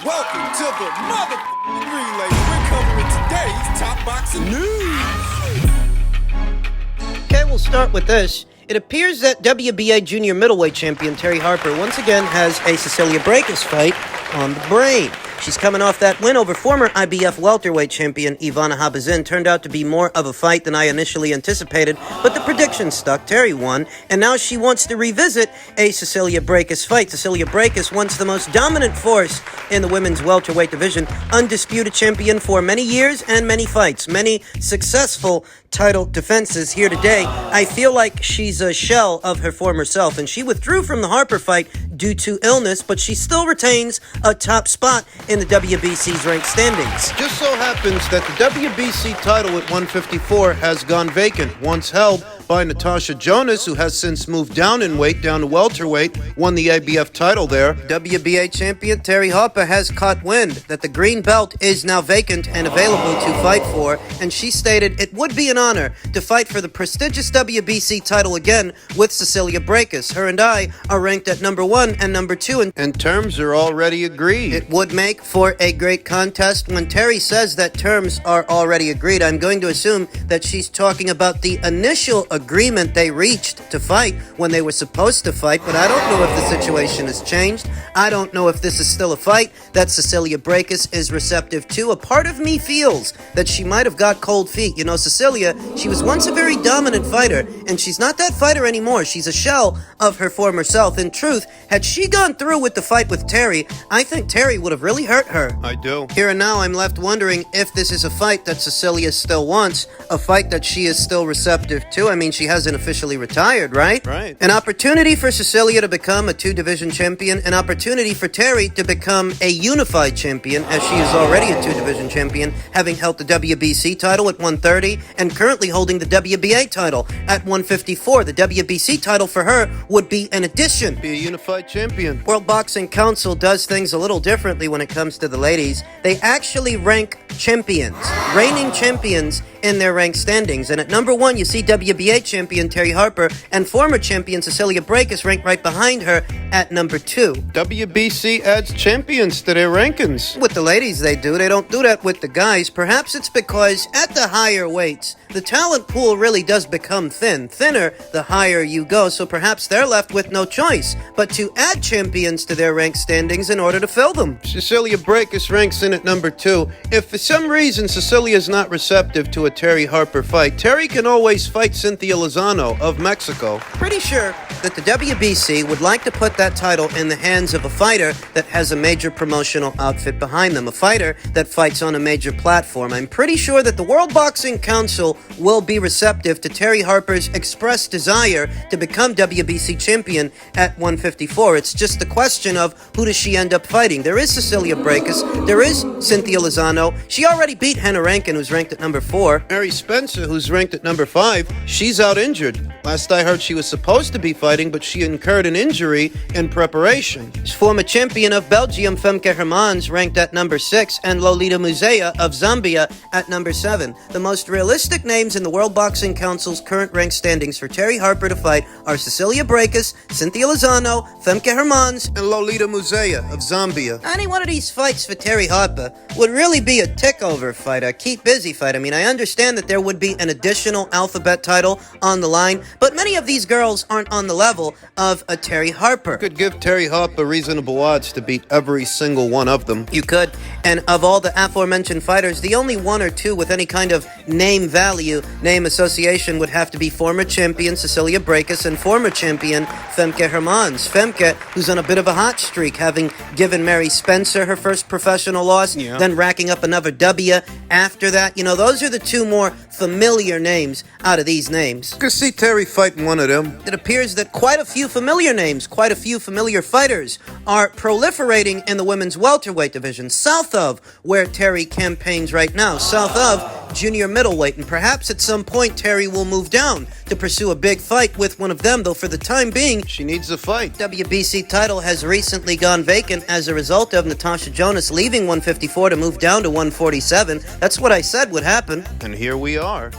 Welcome to the relay. We're covering today's top boxing news. Okay, we'll start with this. It appears that WBA junior middleweight champion Terri Harper once again has a Cecilia Brækhus fight on the brain. She's coming off that win over former IBF welterweight champion Ivana Habazin. Turned out to be more of a fight than I initially anticipated, but the prediction stuck. Terri won, and now she wants to revisit a Cecilia Brækhus fight. Cecilia Brækhus, once the most dominant force in the women's welterweight division, undisputed champion for many years and many fights, many successful title defenses here today. I feel like she's a shell of her former self, and she withdrew from the Harper fight due to illness, but she still retains a top spot in the WBC's ranked standings. Just so happens that the WBC title at 154 has gone vacant, once held by Natasha Jonas, who has since moved down in weight, down to welterweight, won the ABF title there. WBA champion Terri Harper has caught wind that the green belt is now vacant and available to fight for, and she stated it would be an honor to fight for the prestigious WBC title again with Cecilia Brækhus. Her and I are ranked at number 1 and number 2, and terms are already agreed. It would make for a great contest. When Terri says that terms are already agreed, I'm going to assume that she's talking about the initial agreement they reached to fight when they were supposed to fight, but I don't know if the situation has changed. I don't know if this is still a fight that Cecilia Brækhus is receptive to. A part of me feels that she might have got cold feet. You know, Cecilia, she was once a very dominant fighter, and she's not that fighter anymore. She's a shell of her former self. In truth, had she gone through with the fight with Terri, I think Terri would have really hurt her. I do. Here and now, I'm left wondering if this is a fight that Cecilia still wants, a fight that she is still receptive to. I mean, she hasn't officially retired, right? Right. An opportunity for Cecilia to become a two-division champion, an opportunity for Terri to become a unified champion, as she is already a two-division champion, having held the WBC title at 130 and currently holding the WBA title at 154. The WBC title for her would be an addition. Be a unified champion. World Boxing Council does things a little differently when it comes to the ladies. They actually rank champions, reigning champions, in their ranked standings. And at number 1, you see WBA champion Terri Harper and former champion Cecilia Brækhus ranked right behind her at number 2. WBC adds champions to their rankings. With the ladies, they do. They don't do that with the guys. Perhaps it's because at the higher weights, the talent pool really does become thinner the higher you go, so perhaps they're left with no choice but to add champions to their ranked standings in order to fill them. Cecilia Brækhus ranks in at number 2. If for some reason Cecilia is not receptive to a Terri Harper fight, Terri can always fight Cynthia Lozano of Mexico. Pretty sure that the WBC would like to put that title in the hands of a fighter that has a major promotional outfit behind them, a fighter that fights on a major platform. I'm pretty sure that the World Boxing Council will be receptive to Terri Harper's expressed desire to become WBC champion at 154. It's just a question of who does she end up fighting. There is Cecilia Brækhus, there is Cynthia Lozano. She already beat Henna Rankin, who's ranked at number 4. Mary Spencer, who's ranked at number 5, she's out injured. Last I heard, she was supposed to be fighting, but she incurred an injury in preparation. Former champion of Belgium, Femke Hermans, ranked at number 6, and Lolita Munguia of Zambia at number 7. The most realistic names in the World Boxing Council's current ranked standings for Terri Harper to fight are Cecilia Brækhus, Cynthia Lozano, Femke Hermans, and Lolita Munguia of Zambia. Any one of these fights for Terri Harper would really be a tick-over fight, a keep-busy fight. I mean, I understand that there would be an additional alphabet title on the line, but many of these girls aren't on the level of a Terri Harper. Could give Terri Harper reasonable odds to beat every single one of them. You could, and of all the aforementioned fighters, the only one or two with any kind of name value, name association would have to be former champion Cecilia Brækhus and former champion Femke Hermans. Femke, who's on a bit of a hot streak, having given Mary Spencer her first professional loss, then racking up another W after that. You know, those are the two more familiar names out of these names. Could see Terri fighting one of them. It appears that quite a few familiar names, quite a few familiar fighters are proliferating in the women's welterweight division, south of where Terri campaigns right now, south of junior middleweight, and perhaps at some point Terri will move down to pursue a big fight with one of them, though for the time being, she needs a fight. WBC title has recently gone vacant as a result of Natasha Jonas leaving 154 to move down to 147. That's what I said would happen. And here we are.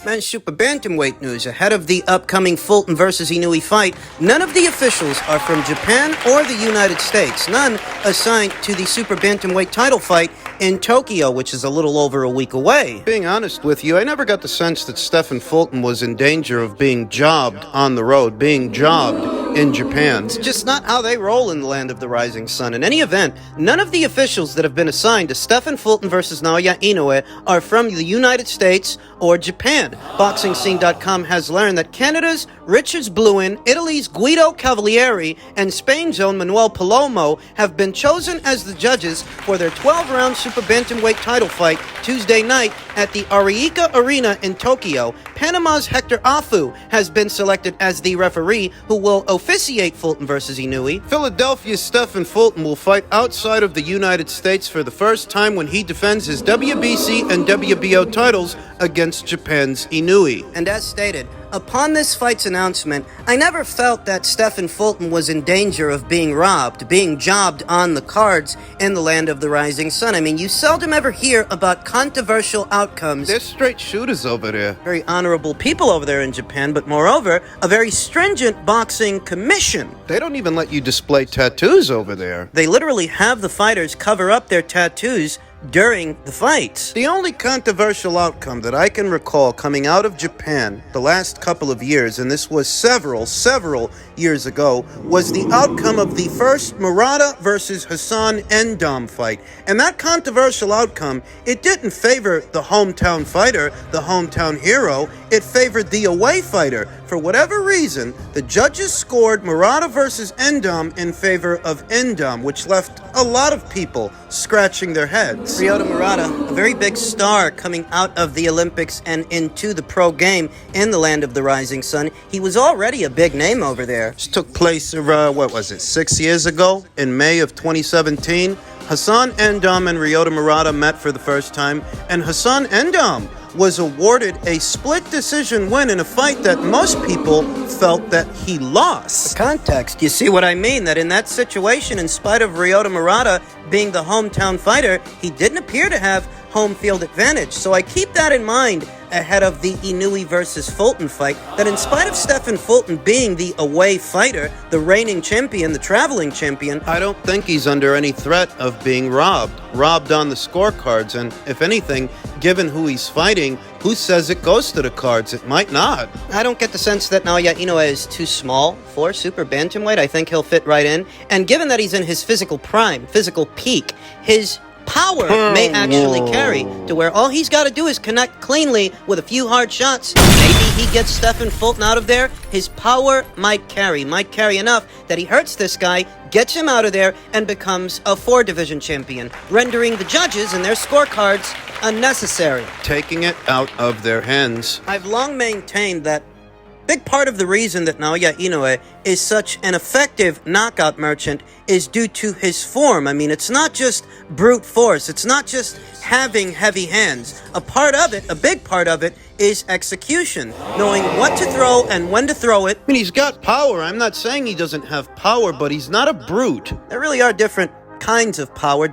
Men's super bantamweight news ahead of the upcoming Fulton versus Inoue fight. None of the officials are from Japan or the United States. None assigned to the super bantamweight title fight in Tokyo, which is a little over a week away. Being honest with you, I never got the sense that Stephen Fulton was in danger of being jobbed on the road, being jobbed in Japan. It's just not how they roll in the land of the rising sun. In any event, none of the officials that have been assigned to Stephen Fulton versus Naoya Inoue are from the United States or Japan. BoxingScene.com has learned that Canada's Richards Bluin, Italy's Guido Cavalieri, and Spain's own Manuel Palomo have been chosen as the judges for their 12-round super bantamweight title fight Tuesday night at the Ariake Arena in Tokyo. Panama's Hector Afu has been selected as the referee who will officiate Fulton versus Inoue. Philadelphia's Stephen Fulton will fight outside of the United States for the first time when he defends his WBC and WBO titles against Japan's Inoue. And as stated, upon this fight's announcement, I never felt that Stephen Fulton was in danger of being robbed, being jobbed on the cards in the land of the rising sun. I mean, you seldom ever hear about controversial outcomes. They're straight shooters over there. Very honorable people over there in Japan, but moreover, a very stringent boxing commission. They don't even let you display tattoos over there. They literally have the fighters cover up their tattoos during the fights. The only controversial outcome that I can recall coming out of Japan the last couple of years, and this was several years ago, was the outcome of the first Murata versus Hassan Endom fight. And that controversial outcome, it didn't favor the hometown fighter, the hometown hero. It favored the away fighter. For whatever reason, the judges scored Murata versus Endom in favor of Endom, which left a lot of people scratching their heads. Ryota Murata, a very big star coming out of the Olympics and into the pro game in the land of the rising sun. He was already a big name over there. This took place, 6 years ago, in May of 2017. Hassan Endom and Ryota Murata met for the first time, and Hassan Endom was awarded a split decision win in a fight that most people felt that he lost. The context, you see what I mean? That in that situation, in spite of Ryota Murata being the hometown fighter, he didn't appear to have home field advantage. So I keep that in mind ahead of the Inoue versus Fulton fight, that in spite of Stephen Fulton being the away fighter, the reigning champion, the traveling champion, I don't think he's under any threat of being robbed on the scorecards. And if anything, given who he's fighting, who says it goes to the cards? It might not. I don't get the sense that Naoya Inoue is too small for super bantamweight. I think he'll fit right in. And given that he's in his physical prime, physical peak, his power may actually carry to where all he's got to do is connect cleanly with a few hard shots. Maybe he gets Stephen Fulton out of there. His power might carry enough that he hurts this guy, gets him out of there, and becomes a 4-division champion, rendering the judges and their scorecards unnecessary. Taking it out of their hands. I've long maintained that big part of the reason that Naoya Inoue is such an effective knockout merchant is due to his form. I mean, it's not just brute force. It's not just having heavy hands. A big part of it, is execution. Knowing what to throw and when to throw it. I mean, he's got power. I'm not saying he doesn't have power, but he's not a brute. There really are different kinds of power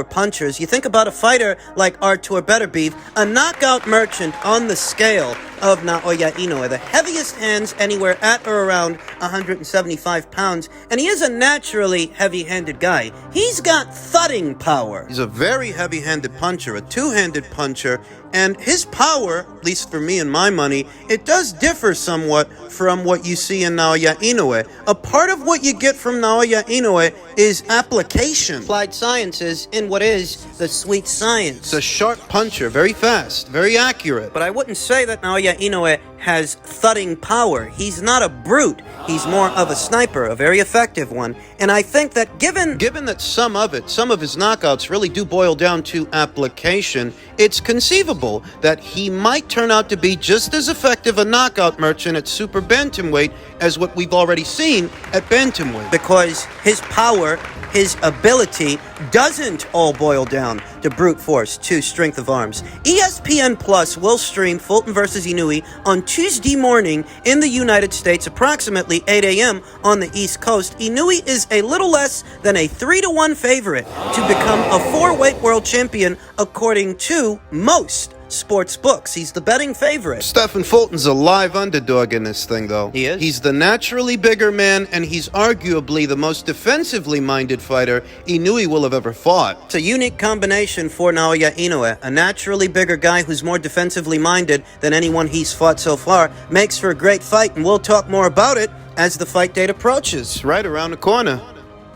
punchers. You think about a fighter like Artur Beterbiev, a knockout merchant on the scale of Naoya Inoue, the heaviest hands anywhere at or around 175 pounds, and he is a naturally heavy-handed guy. He's got thudding power. He's a very heavy-handed puncher, a two-handed puncher, and his power, at least for me and my money, it does differ somewhat from what you see in Naoya Inoue. A part of what you get from Naoya Inoue is application. Applied sciences in what is the sweet science. It's a sharp puncher, very fast, very accurate. But I wouldn't say that Naoya Inoue has thudding power. He's not a brute. He's more of a sniper, a very effective one. And I think that given that some of his knockouts really do boil down to application, it's conceivable that he might turn out to be just as effective a knockout merchant at super bantamweight as what we've already seen at bantamweight. Because his power, his ability doesn't all boil down to brute force, to strength of arms. ESPN Plus will stream Fulton versus Inoue on Tuesday morning in the United States, approximately 8 a.m. on the East Coast. Inoue is a little less than a 3-1 favorite to become a 4-weight world champion, according to most sports books. He's the betting favorite. Stephen Fulton's a live underdog in this thing, though. He is? He's the naturally bigger man, and he's arguably the most defensively minded fighter Inoue will have ever fought. It's a unique combination for Naoya Inoue. A naturally bigger guy who's more defensively minded than anyone he's fought so far. Makes for a great fight, and we'll talk more about it as the fight date approaches. It's right around the corner.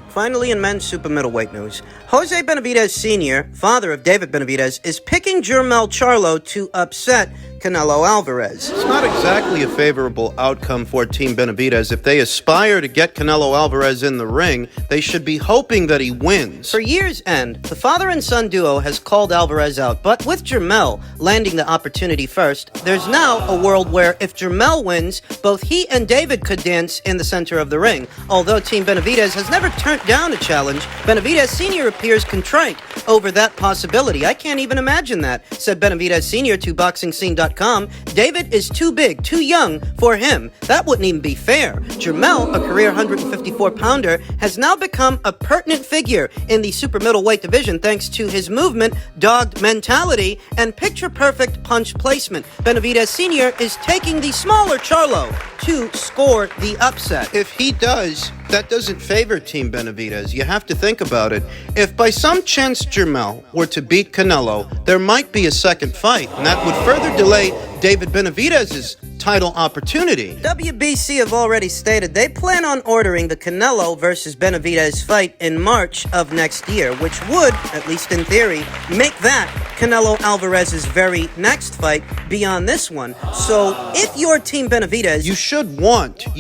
Finally, in men's super middleweight news, Jose Benavidez Sr., father of David Benavidez, is picking Jermell Charlo to upset Canelo Alvarez. It's not exactly a favorable outcome for Team Benavidez. If they aspire to get Canelo Alvarez in the ring, they should be hoping that he wins. For years' end, the father and son duo has called Alvarez out, but with Jermell landing the opportunity first, there's now a world where if Jermell wins, both he and David could dance in the center of the ring. Although Team Benavidez has never turned down a challenge, Benavidez Sr. appears contrite over that possibility. I can't even imagine that, said Benavidez Sr. to BoxingScene.com. David is too big, too young for him. That wouldn't even be fair. Jermell, a career 154-pounder, has now become a pertinent figure in the super middleweight division thanks to his movement, dogged mentality, and picture-perfect punch placement. Benavidez Sr. is taking the smaller Charlo to score the upset. If he does, that doesn't favor Team Benavidez. You have to think about it. If by some chance Jermell were to beat Canelo, there might be a second fight, and that would further delay David Benavidez's title opportunity. WBC have already stated they plan on ordering the Canelo versus Benavidez fight in March of next year, which would, at least in theory, make that Canelo Alvarez's very next fight beyond this one. So if you're Team Benavidez, you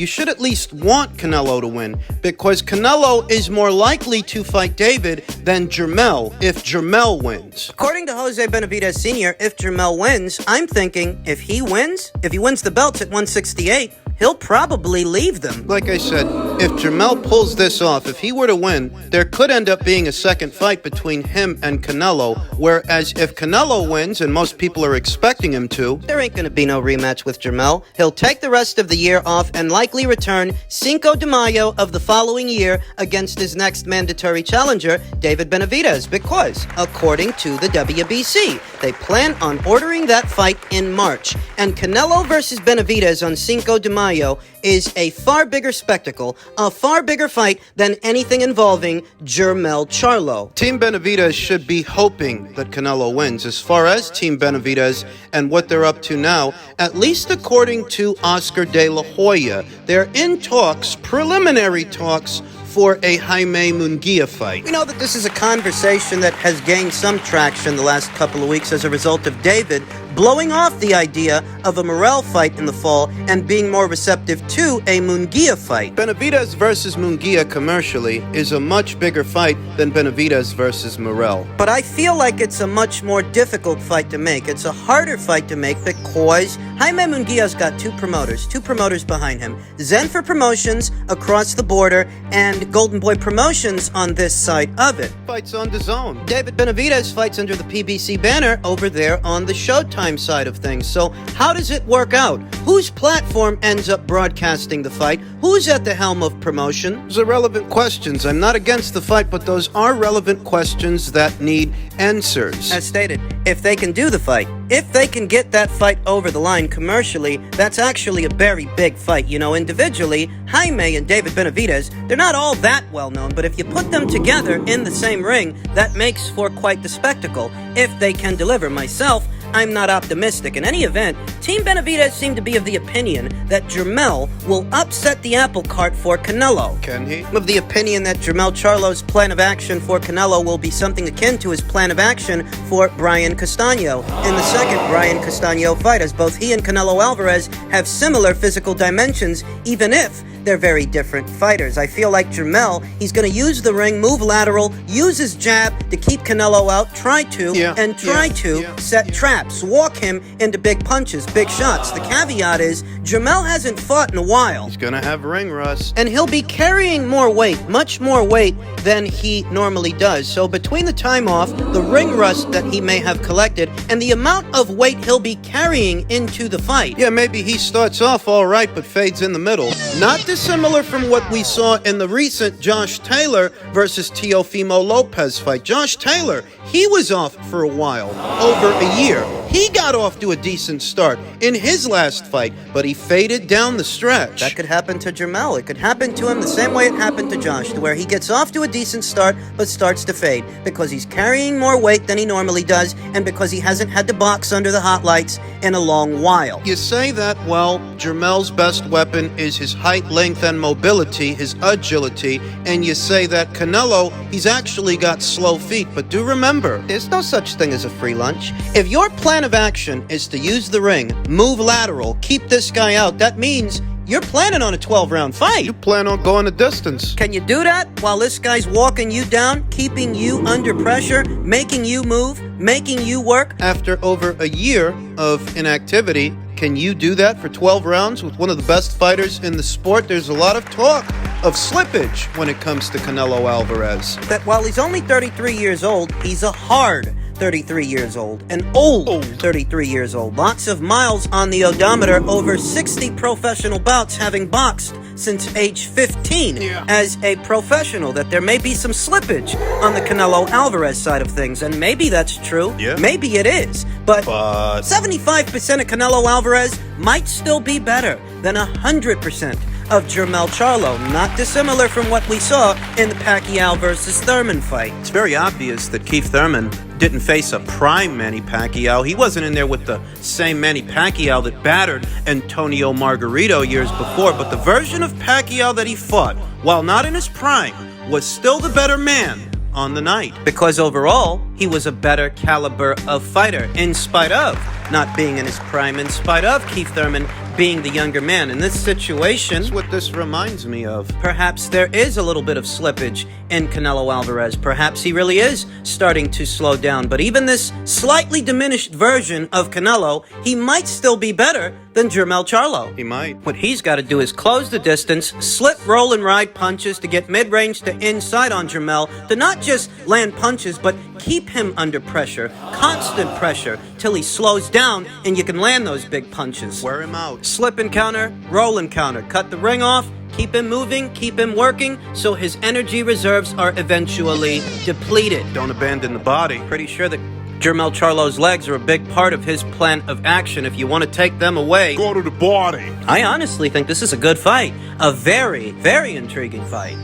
should at least want Canelo to win, because Canelo is more likely to fight David than Jermell if Jermell wins. According to Jose Benavidez Sr., if Jermell wins, I'm thinking if he wins the belts at 168, he'll probably leave them. Like I said, if Jermell pulls this off, if he were to win, there could end up being a second fight between him and Canelo, whereas if Canelo wins, and most people are expecting him to, there ain't gonna be no rematch with Jermell. He'll take the rest of the year off and likely return Cinco de Mayo of the following year against his next mandatory challenger, David Benavidez, because, according to the WBC, they plan on ordering that fight in March. And Canelo versus Benavidez on Cinco de Mayo is a far bigger spectacle, a far bigger fight than anything involving Jermell Charlo. Team Benavidez should be hoping that Canelo wins. As far as Team Benavidez and what they're up to now, at least according to Oscar De La Hoya, they're in talks, preliminary talks, for a Jaime Munguia fight. We know that this is a conversation that has gained some traction the last couple of weeks as a result of David blowing off the idea of a Morrell fight in the fall and being more receptive to a Munguia fight. Benavidez versus Munguia commercially is a much bigger fight than Benavidez versus Morrell. But I feel like it's a much more difficult fight to make. It's a harder fight to make because Jaime Munguia's got two promoters behind him. Zenfer Promotions across the border and Golden Boy Promotions on this side of it. Fights on the zone. David Benavidez fights under the PBC banner over there on the Showtime side of things. So how does it work out? Whose platform ends up broadcasting the fight? Who's at the helm of promotion? Those are relevant questions. I'm not against the fight, but those are relevant questions that need answers. As stated, if they can do the fight, if they can get that fight over the line commercially, that's actually a very big fight. You know, individually, Jaime and David Benavidez, they're not all that well known, but if you put them together in the same ring, that makes for quite the spectacle. If they can deliver. Myself, I'm not optimistic. In any event, Team Benavidez seem to be of the opinion that Jermell will upset the apple cart for Canelo. Can he? Of the opinion that Jermell Charlo's plan of action for Canelo will be something akin to his plan of action for Brian Castaño in the second Brian Castaño fight, as both he and Canelo Alvarez have similar physical dimensions, even if they're very different fighters. I feel like Jermell, he's going to use the ring, move lateral, use his jab to keep Canelo out, try to set traps, walk him into big punches, big shots. The caveat is, Jermell hasn't fought in a while. He's going to have ring rust. And he'll be carrying more weight, much more weight than he normally does. So between the time off, the ring rust that he may have collected, and the amount of weight he'll be carrying into the fight. Yeah, maybe he starts off all right, but fades in the middle. Not dissimilar from what we saw in the recent Josh Taylor versus Teofimo Lopez fight. Josh Taylor, he was off for a while, over a year. He got off to a decent start in his last fight, but he faded down the stretch. That could happen to Jermell. It could happen to him the same way it happened to Josh, to where he gets off to a decent start, but starts to fade because he's carrying more weight than he normally does, and because he hasn't had to box under the hot lights in a long while. You say that, well, Jermell's best weapon is his height, length, and mobility, his agility, and you say that Canelo, he's actually got slow feet, but do remember, There's no such thing as a free lunch. if your plan of action is to use the ring, move lateral, keep this guy out, that means you're planning on a 12-round fight. You plan on going the distance. Can you do that while this guy's walking you down, keeping you under pressure, making you move, making you work? After over a year of inactivity, can you do that for 12 rounds with one of the best fighters in the sport? There's a lot of talk of slippage when it comes to Canelo Alvarez. That while he's only 33 years old, he's a hard 33 years old. An old 33 years old. Lots of miles on the odometer, over 60 professional bouts, having boxed since age 15 as a professional. That there may be some slippage on the Canelo Alvarez side of things, and maybe that's true. Yeah. Maybe it is. But 75% of Canelo Alvarez might still be better than 100% of Jermell Charlo, not dissimilar from what we saw in the Pacquiao versus Thurman fight. It's very obvious that Keith Thurman didn't face a prime Manny Pacquiao. He wasn't in there with the same Manny Pacquiao that battered Antonio Margarito years before, but the version of Pacquiao that he fought, while not in his prime, was still the better man on the night. Because overall, he was a better caliber of fighter, in spite of not being in his prime, in spite of Keith Thurman being the younger man. In this situation, That's what this reminds me of. perhaps there is a little bit of slippage in Canelo Alvarez. Perhaps he really is starting to slow down. But even this slightly diminished version of Canelo, he might still be better than Jermell Charlo. He might. What he's got to do is close the distance, slip, roll, and ride punches to get mid-range to inside on Jermell, to not just land punches, but keep him under pressure, constant pressure, till he slows down and you can land those big punches. Wear him out. Slip and counter, roll and counter. Cut the ring off, keep him moving, keep him working, so his energy reserves are eventually depleted. Don't abandon the body. Pretty sure that Jermell Charlo's legs are a big part of his plan of action. If you want to take them away, Go to the body. I honestly think this is a good fight. A very, very intriguing fight.